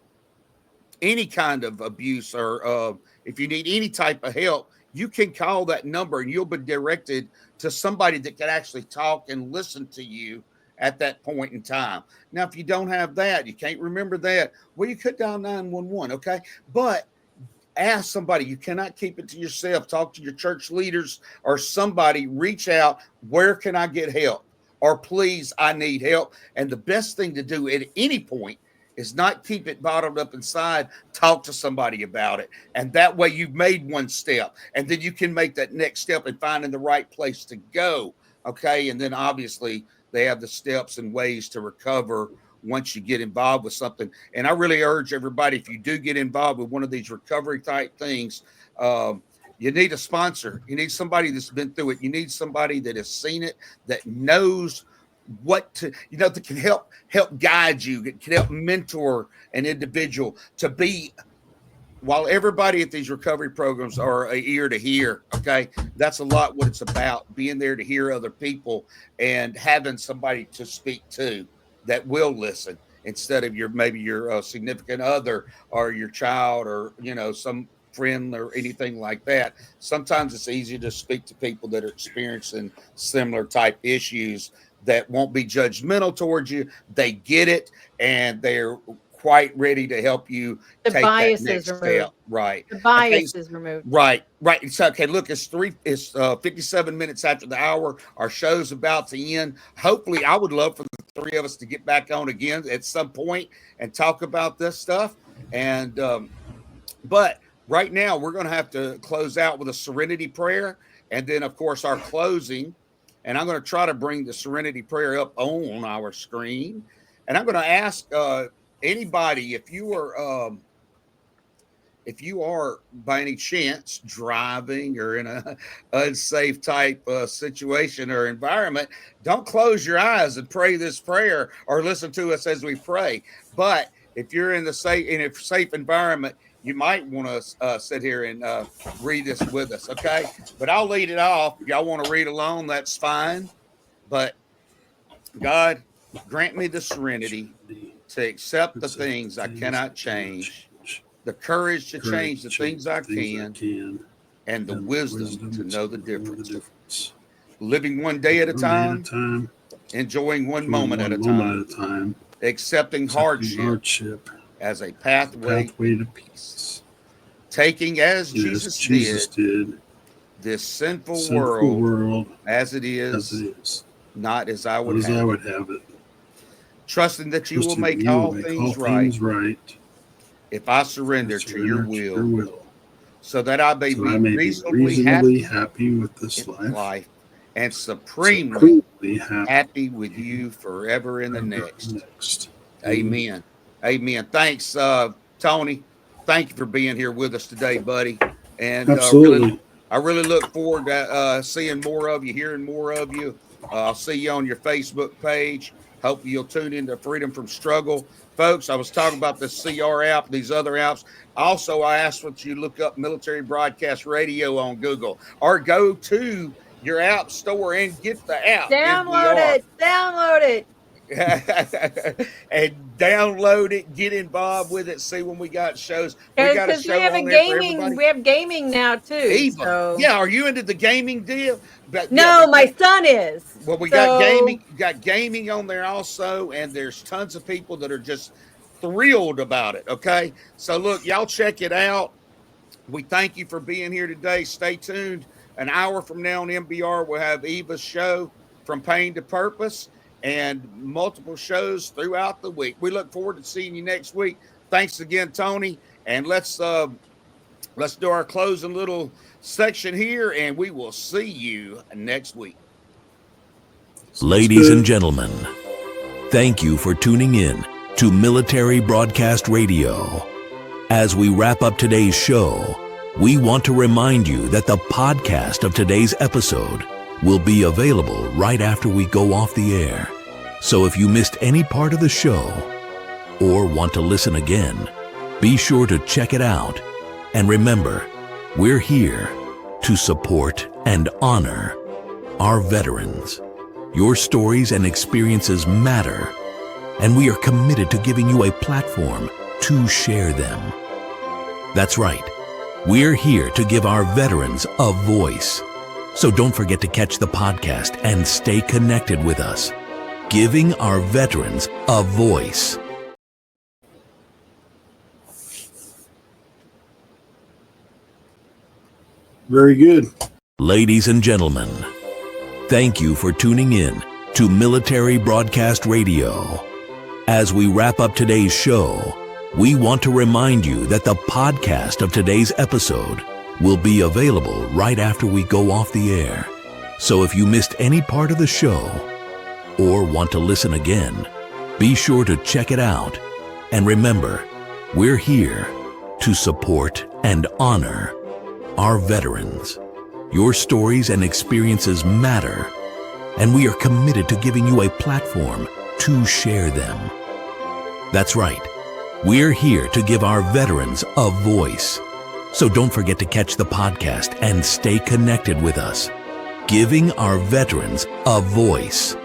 any kind of abuse, or if you need any type of help, you can call that number and you'll be directed to somebody that can actually talk and listen to you at that point in time. Now, if you don't have that, you can't remember that, well, you could dial 911, okay? But ask somebody. You cannot keep it to yourself. Talk to your church leaders or somebody. Reach out. Where can I get help? Or please, I need help. And the best thing to do at any point is not keep it bottled up inside. Talk to somebody about it. And that way you've made one step. And then you can make that next step in finding the right place to go. Okay. And then obviously they have the steps and ways to recover once you get involved with something. And I really urge everybody, if you do get involved with one of these recovery type things, you need a sponsor. You need somebody that's been through it. You need somebody that has seen it, that knows what to, you know, that can help guide you, that can help mentor an individual to be, while everybody at these recovery programs are a ear to hear, okay, that's a lot what it's about, being there to hear other people and having somebody to speak to that will listen instead of maybe your significant other or your child or, you know, some friend or anything like that. Sometimes it's easy to speak to people that are experiencing similar type issues that won't be judgmental towards you. They get it and they're quite ready to help you The take bias that next is removed. step. Right. The bias is removed. Right. It's okay. Look, it's 57 minutes after the hour. Our show's about to end. Hopefully, I would love for the three of us to get back on again at some point and talk about this stuff. And but right now, we're going to have to close out with a serenity prayer, and then, of course, our closing. And I'm going to try to bring the serenity prayer up on our screen. And I'm going to ask anybody, if you are by any chance driving or in a unsafe type situation or environment, don't close your eyes and pray this prayer or listen to us as we pray. But if you're in a safe environment, you might want to sit here and read this with us, okay? But I'll lead it off. If y'all want to read along, that's fine. But God, grant me the serenity to accept the things I cannot change, the courage to change the things I can, and the wisdom to know the difference. Living one day at a time, enjoying one moment at a time, accepting hardship as a pathway to peace. Taking as Jesus did this sinful world as it is, not as I would have it. Trusting that you will make all things right if I surrender to your will, so that I may be reasonably happy with this life and supremely happy with you forever in the next. Amen. Amen. Thanks, Tony. Thank you for being here with us today, buddy. And absolutely. I really look forward to seeing more of you, hearing more of you. I'll see you on your Facebook page. Hope you'll tune into Freedom from Struggle. Folks, I was talking about the CR app, these other apps. Also, I asked that you look up Military Broadcast Radio on Google or go to your app store and get the app. Download it. and download it, get involved with it, see when we got shows. We got a Because show we have a on there for gaming, everybody. we have gaming now too. Eva. So. Yeah, are you into the gaming deal? But, No, yeah, my son is. Well, we So- got gaming on there also, and there's tons of people that are just thrilled about it. Okay, so look, y'all check it out. We thank you for being here today. Stay tuned. An hour from now on MBR, we'll have Eva's show From Pain to Purpose and multiple shows throughout the week. We look forward to seeing you next week. Thanks again, Tony. And let's do our closing little section here, and we will see you next week. Ladies and gentlemen, thank you for tuning in to Military Broadcast Radio. As we wrap up today's show, we want to remind you that the podcast of today's episode will be available right after we go off the air. So if you missed any part of the show or want to listen again, be sure to check it out. And remember, we're here to support and honor our veterans. Your stories and experiences matter, and we are committed to giving you a platform to share them. That's right. We're here to give our veterans a voice. So don't forget to catch the podcast and stay connected with us. Giving our veterans a voice. Very good. Ladies and gentlemen, thank you for tuning in to Military Broadcast Radio. As we wrap up today's show, we want to remind you that the podcast of today's episode will be available right after we go off the air. So if you missed any part of the show or want to listen again, be sure to check it out. And remember, we're here to support and honor our veterans. Your stories and experiences matter, and we are committed to giving you a platform to share them. That's right. We're here to give our veterans a voice. So don't forget to catch the podcast and stay connected with us. Giving our veterans a voice.